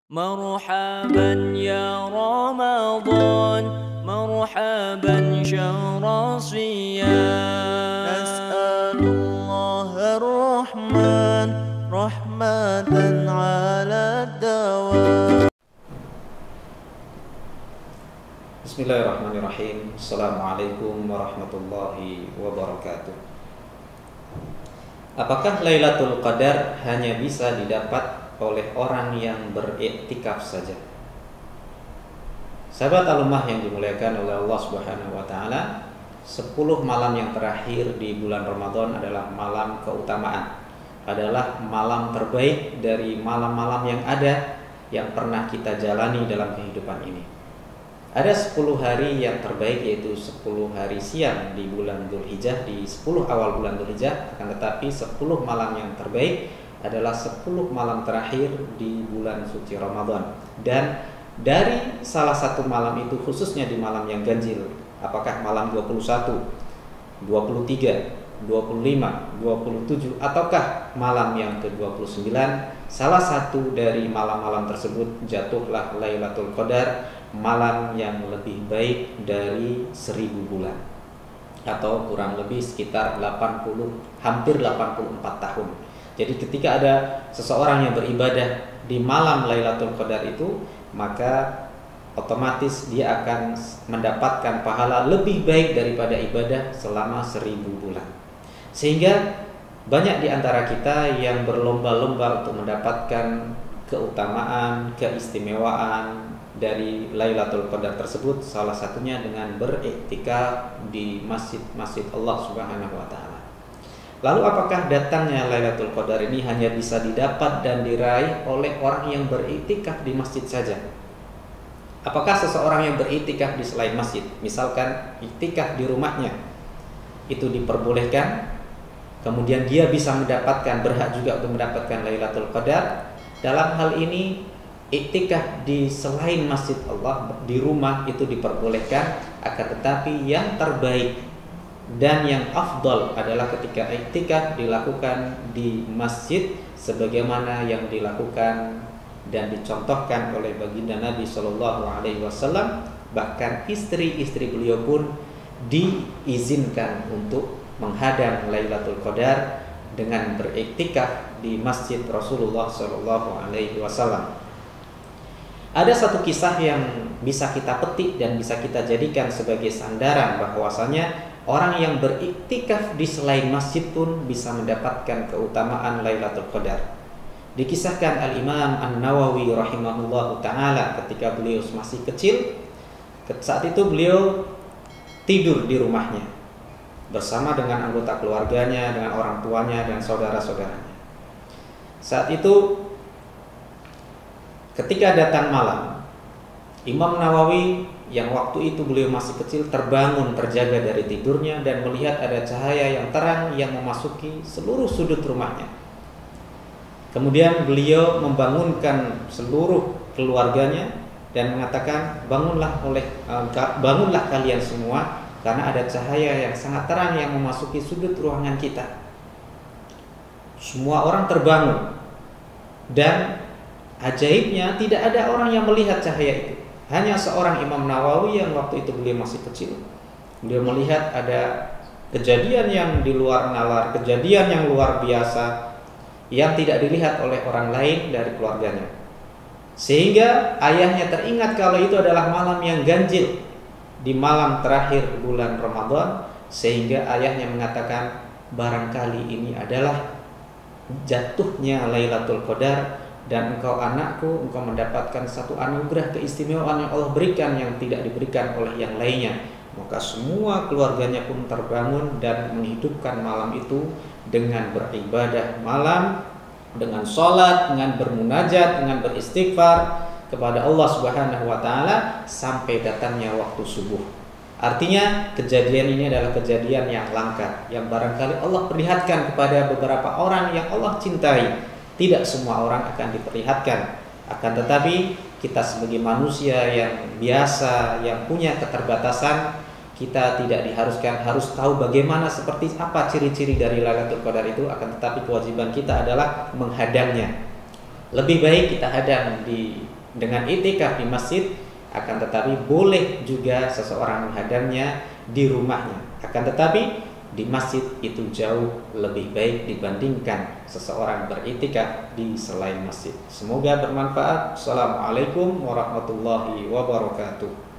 مرحبا يا رمضان، مرحبا شهر صيام. نسأل الله الرحمن رحمة على الدوام. Bismillahirrahmanirrahim. Assalamualaikum warahmatullahi wabarakatuh. Apakah Lailatul Qadar hanya bisa didapat oleh orang yang beriktikaf saja? Sahabat Al-Ummah yang dimuliakan oleh Allah Subhanahu wa taala, 10 malam yang terakhir di bulan Ramadan adalah malam keutamaan, adalah malam terbaik dari malam-malam yang ada yang pernah kita jalani dalam kehidupan ini. Ada 10 hari yang terbaik, yaitu 10 hari siang di bulan Dzulhijjah, di 10 awal bulan Dzulhijjah, akan tetapi 10 malam yang terbaik adalah 10 malam terakhir di bulan suci Ramadan. Dan dari salah satu malam itu, khususnya di malam yang ganjil, apakah malam 21, 23, 25, 27 ataukah malam yang ke-29, salah satu dari malam-malam tersebut jatuhlah Lailatul Qadar, malam yang lebih baik dari 1000 bulan, atau kurang lebih sekitar 80, hampir 84 tahun. Jadi ketika ada seseorang yang beribadah di malam Lailatul Qadar itu, maka otomatis dia akan mendapatkan pahala lebih baik daripada ibadah selama 1000 bulan. Sehingga banyak di antara kita yang berlomba-lomba untuk mendapatkan keutamaan, keistimewaan dari Lailatul Qadar tersebut, salah satunya dengan beriktikaf di masjid-masjid Allah Subhanahu wa taala. Lalu apakah datangnya Lailatul Qadar ini hanya bisa didapat dan diraih oleh orang yang beriktikaf di masjid saja? Apakah seseorang yang beriktikaf di selain masjid, misalkan iktikaf di rumahnya, itu diperbolehkan? Kemudian dia bisa mendapatkan, berhak juga untuk mendapatkan Lailatul Qadar? Dalam hal ini, iktikaf di selain masjid Allah, di rumah, itu diperbolehkan. Akan tetapi yang terbaik dan yang afdal adalah ketika iktikaf dilakukan di masjid, sebagaimana yang dilakukan dan dicontohkan oleh baginda Nabi Shallallahu Alaihi Wasallam. Bahkan istri-istri beliau pun diizinkan untuk menghadam Lailatul Qadar dengan beriktikaf di masjid Rasulullah Shallallahu Alaihi Wasallam. Ada satu kisah yang bisa kita petik dan bisa kita jadikan sebagai sandaran bahwasanya orang yang beriktikaf di selain masjid pun bisa mendapatkan keutamaan Lailatul Qadar. Dikisahkan Al-Imam An-Nawawi rahimahullahu ta'ala ketika beliau masih kecil, saat itu beliau tidur di rumahnya bersama dengan anggota keluarganya, dengan orang tuanya dan saudara-saudaranya. Saat itu ketika datang malam, Imam Nawawi yang waktu itu beliau masih kecil terbangun, terjaga dari tidurnya dan melihat ada cahaya yang terang yang memasuki seluruh sudut rumahnya. Kemudian beliau membangunkan seluruh keluarganya dan mengatakan, bangunlah kalian semua, karena ada cahaya yang sangat terang yang memasuki sudut ruangan kita. Semua orang terbangun dan ajaibnya tidak ada orang yang melihat cahaya itu. Hanya seorang Imam Nawawi yang waktu itu beliau masih kecil. Beliau melihat ada kejadian yang di luar nalar, kejadian yang luar biasa yang tidak dilihat oleh orang lain dari keluarganya. Sehingga ayahnya teringat kalau itu adalah malam yang ganjil di malam terakhir bulan Ramadan, sehingga ayahnya mengatakan, barangkali ini adalah jatuhnya Lailatul Qadar dan engkau anakku, engkau mendapatkan satu anugerah keistimewaan yang Allah berikan yang tidak diberikan oleh yang lainnya. Maka semua keluarganya pun terbangun dan menghidupkan malam itu dengan beribadah malam, dengan sholat, dengan bermunajat, dengan beristighfar kepada Allah Subhanahu wa taala sampai datangnya waktu subuh. Artinya kejadian ini adalah kejadian yang langka, yang barangkali Allah perlihatkan kepada beberapa orang yang Allah cintai. Tidak semua orang akan diperlihatkan. Akan tetapi kita sebagai manusia yang biasa, yang punya keterbatasan, kita tidak diharuskan harus tahu bagaimana, seperti apa ciri-ciri dari Lailatul Qadar itu. Akan tetapi kewajiban kita adalah menghadangnya. Lebih baik kita hadang di dengan itikaf di masjid, akan tetapi boleh juga seseorang menghadamnya di rumahnya. Akan tetapi di masjid itu jauh lebih baik dibandingkan seseorang beritikaf di selain masjid. Semoga bermanfaat. Assalamualaikum warahmatullahi wabarakatuh.